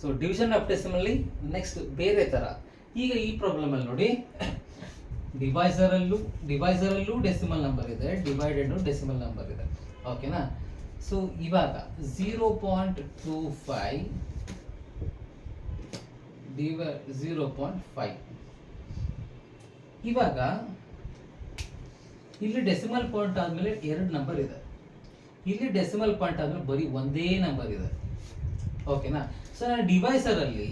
So division of ಡೆಸಿಮಲ್ಲಿ next ಬೇರೆ ಥರ. ಈಗ ಈ ಪ್ರಾಬ್ಲಮಲ್ಲಿ ನೋಡಿ, ಡಿವೈಸರಲ್ಲೂ ಡೆಸಿಮಲ್ ನಂಬರ್ ಇದೆ, ಡಿವೈಡೆಡ್ ಡೆಸಿಮಲ್ ನಂಬರ್ ಇದೆ. ಓಕೆನಾ? ಸೊ ಇವಾಗ 0.25 0.5. ಇವಾಗ ಇಲ್ಲಿ ಡೆಸಿಮಲ್ ಪಾಯಿಂಟ್ ಆದಮೇಲೆ 2 ನಂಬರ್ ಇದೆ, ಇಲ್ಲಿ ಡೆಸಿಮಲ್ ಪಾಯಿಂಟ್ ಆದಮೇಲೆ ಬರೀ ಒಂದೇ ನಂಬರ್ ಇದೆ. ಓಕೆನಾ? ಸೊ ನಾನು ಡಿವೈಸರಲ್ಲಿ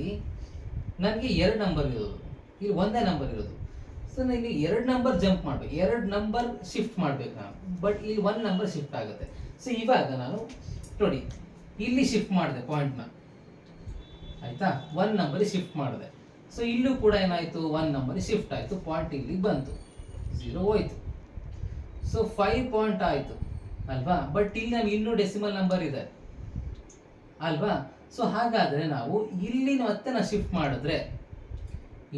ನನಗೆ 2 ನಂಬರ್ ಇರೋದು, ಇಲ್ಲಿ ಒಂದೇ ನಂಬರ್ ಇರೋದು. ಸೊ ನಾನು ಇಲ್ಲಿ 2 ನಂಬರ್ ಜಂಪ್ ಮಾಡಬೇಕು, 2 ನಂಬರ್ ಶಿಫ್ಟ್ ಮಾಡಬೇಕು ನಾನು, ಬಟ್ ಇಲ್ಲಿ 1 ನಂಬರ್ ಶಿಫ್ಟ್ ಆಗುತ್ತೆ. ಸೊ ಇವಾಗ ನಾನು ನೋಡಿ ಇಲ್ಲಿ ಶಿಫ್ಟ್ ಮಾಡಿದೆ ಪಾಯಿಂಟ್ನ, ಆಯ್ತಾ? 1 ನಂಬರ್ ಶಿಫ್ಟ್ ಮಾಡಿದೆ. ಸೊ ಇಲ್ಲೂ ಕೂಡ ಏನಾಯಿತು, 1 ನಂಬರ್ ಶಿಫ್ಟ್ ಆಯಿತು, ಪಾಯಿಂಟ್ ಇಲ್ಲಿ ಬಂತು, 0 ಹೋಯ್ತು. ಸೊ 5 ಪಾಯಿಂಟ್ ಆಯಿತು ಅಲ್ವಾ? ಬಟ್ ಇಲ್ಲಿ ನಮ್ಗೆ ಇನ್ನೂ ಡೆಸಿಮಲ್ ನಂಬರ್ ಇದೆ ಅಲ್ವಾ? ಸೊ ಹಾಗಾದರೆ ನಾವು ಇಲ್ಲಿ ಮತ್ತೆ ನಾನು ಶಿಫ್ಟ್ ಮಾಡಿದ್ರೆ,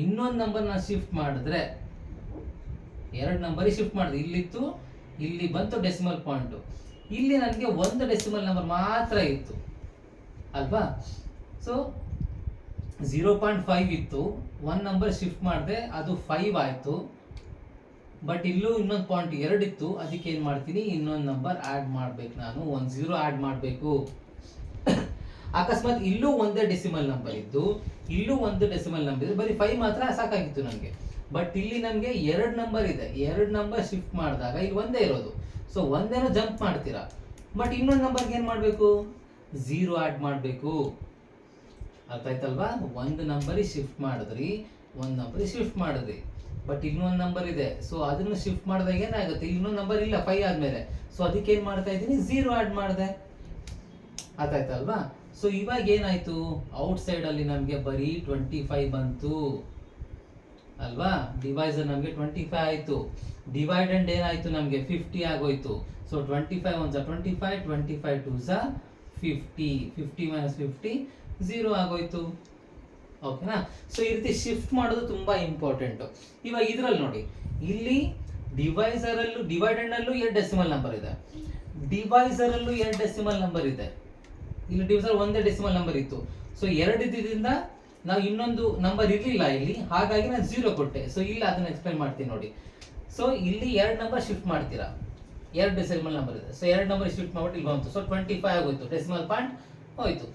ಇನ್ನೊಂದು ನಂಬರ್ ನಾನು ಶಿಫ್ಟ್ ಮಾಡಿದ್ರೆ, 2 ನಂಬರಿಗೆ ಶಿಫ್ಟ್ ಮಾಡಿದೆ, ಇಲ್ಲಿತ್ತು, ಇಲ್ಲಿ ಬಂತು ಡೆಸಿಮಲ್ ಪಾಯಿಂಟು, ಇಲ್ಲಿ ನನಗೆ 1 ಡೆಸಿಮಲ್ ನಂಬರ್ ಮಾತ್ರ ಇತ್ತು ಅಲ್ವಾ? ಸೊ 0.5 ಇತ್ತು, 1 ನಂಬರ್ ಶಿಫ್ಟ್ ಮಾಡಿದೆ, ಅದು 5 ಆಯಿತು. ಬಟ್ ಇಲ್ಲೂ ಇನ್ನೊಂದು ಪಾಯಿಂಟ್ 2 ಇತ್ತು, ಅದಕ್ಕೆ ಏನು ಮಾಡ್ತೀನಿ, ಇನ್ನೊಂದು ನಂಬರ್ ಆ್ಯಡ್ ಮಾಡಬೇಕು, ನಾನು 1 0 ಆ್ಯಡ್ ಮಾಡಬೇಕು. ಅಕಸ್ಮಾತ್ ಇಲ್ಲೂ ಒಂದೇ ಡೆಸಿಮಲ್ ನಂಬರ್ ಇದ್ದು, ಇಲ್ಲೂ ಒಂದು ಡೆಸಿಮಲ್ ನಂಬರ್ ಇದೆ, ಬರೀ 5 ಮಾತ್ರ ಸಾಕಾಗಿತ್ತು ನನಗೆ. ಬಟ್ ಇಲ್ಲಿ ನಮಗೆ 2 ನಂಬರ್ ಇದೆ, 2 ನಂಬರ್ ಶಿಫ್ಟ್ ಮಾಡಿದಾಗ ಇಲ್ಲಿ ಒಂದೇ ಇರೋದು. ಸೊ ಒಂದೇನೋ ಜಂಪ್ ಮಾಡ್ತೀರಾ, ಬಟ್ ಇನ್ನೊಂದು ನಂಬರ್ಗೆ ಏನು ಮಾಡಬೇಕು, 0 ಆ್ಯಡ್ ಮಾಡಬೇಕು. ಅರ್ಥ ಆಯ್ತಲ್ವಾ? 1 ನಂಬರಿಗೆ ಶಿಫ್ಟ್ ಮಾಡಿದ್ರಿ, 1 ನಂಬರಿಗೆ ಶಿಫ್ಟ್ ಮಾಡಿದ್ರಿ, ಬಟ್ ಇನ್ನೊಂದು ನಂಬರ್ ಇದೆ. ಸೊ ಅದನ್ನು ಶಿಫ್ಟ್ ಮಾಡಿದಾಗ ಏನಾಗುತ್ತೆ, ಇನ್ನೊಂದು ನಂಬರ್ ಇಲ್ಲ 5 ಆದಮೇಲೆ. ಸೊ ಅದಕ್ಕೆ ಏನು ಮಾಡ್ತಾ ಇದ್ದೀನಿ, 0 ಆ್ಯಡ್ ಮಾಡಿದೆ. ಅರ್ಥ ಆಯ್ತಲ್ವಾ? ಸೊ ಇವಾಗ ಏನಾಯಿತು, ಔಟ್ಸೈಡಲ್ಲಿ ನಮಗೆ ಬರೀ 25 ಬಂತು ಅಲ್ವಾ? ಡಿವೈಸರ್ ನಮಗೆ 25 ಆಯಿತು, ಡಿವೈಡೆಂಡ್ ಏನಾಯಿತು ನಮಗೆ 50 ಆಗೋಯ್ತು. ಸೊ 25 1 25, 25 2 50, 50 - 50 0 ಆಗೋಯ್ತು. ಓಕೆನಾ? ಸೊ ಈ ರೀತಿ ಶಿಫ್ಟ್ ಮಾಡೋದು ತುಂಬಾ ಇಂಪಾರ್ಟೆಂಟು. ಇವಾಗ ಇದರಲ್ಲಿ ನೋಡಿ, ಇಲ್ಲಿ ಡಿವೈಡೆಂಡಲ್ಲೂ 2 ಡೆಸಿಮಲ್ ನಂಬರ್ ಇದೆ, ಡಿವೈಸರಲ್ಲೂ 2 ಡೆಸಿಮಲ್ ನಂಬರ್ ಇದೆ. ಇಲ್ಲಿ ಡಿವೈಸರ್ ಒಂದೇ ಡೆಸಿಮಲ್ ನಂಬರ್ ಇತ್ತು. ಸೊ 2 ಇದ್ದಿದ್ದರಿಂದ ನಾವು ಇನ್ನೊಂದು ನಂಬರ್ ಇರಲಿಲ್ಲ ಇಲ್ಲಿ, ಹಾಗಾಗಿ ನಾನು 0 ಕೊಟ್ಟೆ. ಸೊ ಇಲ್ಲಿ ಅದನ್ನ ಎಕ್ಸ್ಪ್ಲೈನ್ ಮಾಡ್ತೀನಿ ನೋಡಿ. ಸೊ ಇಲ್ಲಿ 2 ನಂಬರ್ ಶಿಫ್ಟ್ ಮಾಡ್ತೀರಾ, 2 ಡೆಸಿಮಲ್ ನಂಬರ್ ಇದೆ. ಸೊ 2 ನಂಬರ್ ಶಿಫ್ಟ್ ಮಾಡ್ಬಿಟ್ಟು ಇಲ್ಲಿ ಬಂತು. ಸೊ 25 ಆಗೋಯ್ತು, ಡೆಸಿಮಲ್ ಪಾಯಿಂಟ್ ಹೋಯ್ತು.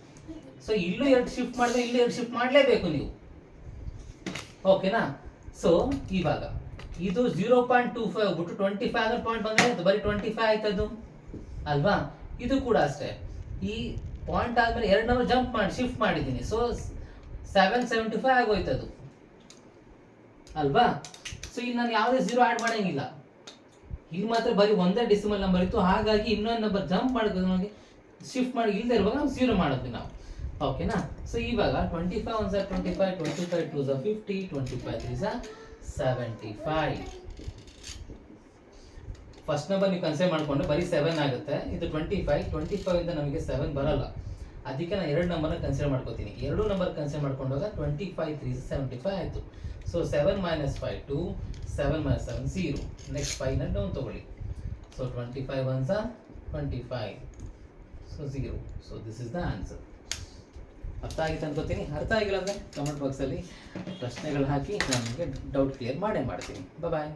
ಸೊ ಇಲ್ಲೂ 2 ಶಿಫ್ಟ್ ಮಾಡಿದ್ರೆ ಇಲ್ಲಿ 2 ಶಿಫ್ಟ್ ಮಾಡಲೇಬೇಕು ನೀವು. ಓಕೆನಾ? ಸೊ ಇವಾಗ ಇದು 0.25 ಹೋಗ್ಬಿಟ್ಟು 25 ಅಂದ್ರೆ ಪಾಯಿಂಟ್ ಬಂದ್ರೆ ಬರೀ 25 ಆಯ್ತದು ಅಲ್ವಾ? ಇದು ಕೂಡ ಅಷ್ಟೇ, ಈ ಪಾಯಿಂಟ್ ಆದ್ಮೇಲೆ 2 ನಂಬರ್ ಜಂಪ್ ಮಾಡಿ ಶಿಫ್ಟ್ ಮಾಡಿದ್ದೀನಿ. ಸೊ 775 ಆಗೋಯ್ತದು ಅಲ್ವಾ? ಸೊ ಇಲ್ಲಿ ನಾನು ಯಾವುದೇ 0 ಆ್ಯಡ್ ಮಾಡಂಗಿಲ್ಲ, ಇಲ್ಲಿ ಮಾತ್ರ ಬರೀ ಒಂದೇ ಡೆಸಿಮಲ್ ನಂಬರ್ ಇತ್ತು, ಹಾಗಾಗಿ ಇನ್ನೊಂದು ನಂಬರ್ ಜಂಪ್ ಮಾಡಿದ್ರೆ ನಮಗೆ ಶಿಫ್ಟ್ ಮಾಡಿ ಇಲ್ಲದೆ ಇರುವಾಗ ನಾವು 0 ಮಾಡಿದ್ವಿ ನಾವು. ಓಕೆನಾ? ಸೊ ಇವಾಗ 25 1 25, 25 2 50, 25 3 75. ಫಸ್ಟ್ ನಂಬರ್ ನೀವು ಕನ್ಸಿಡರ್ ಮಾಡಿಕೊಂಡು ಬರೀ 7 ಆಗುತ್ತೆ. ಇದು 25 ಇಂದ ನಮಗೆ 7 ಬರಲ್ಲ, ಅದಕ್ಕೆ ನಾನು 2 ನಂಬರ್ನ ಕನ್ಸಿಡರ್ ಮಾಡ್ಕೋತೀನಿ. 2 ನಂಬರ್ ಕನ್ಸಿಡರ್ ಮಾಡ್ಕೊಂಡಾಗ 25 3 75 ಆಯಿತು. ಸೊ 7 - 5 2, 7 - 7 0. ನೆಕ್ಸ್ಟ್ 5ನ ಡೌನ್ ತಗೊಳ್ಳಿ. So 25 1 25, so 0. So this is the answer. ಅರ್ಥ ಆಗಿತ್ತು ಅನ್ಕೋತೀನಿ. ಅರ್ಥ ಆಗಿಲ್ಲ ಅಂದರೆ ಕಮೆಂಟ್ ಬಾಕ್ಸಲ್ಲಿ ಪ್ರಶ್ನೆಗಳು ಹಾಕಿ ನಾನು ನಿಮಗೆ ಡೌಟ್ ಕ್ಲಿಯರ್ ಮಾಡೇ ಮಾಡ್ತೀನಿ. ಬಾಯ್.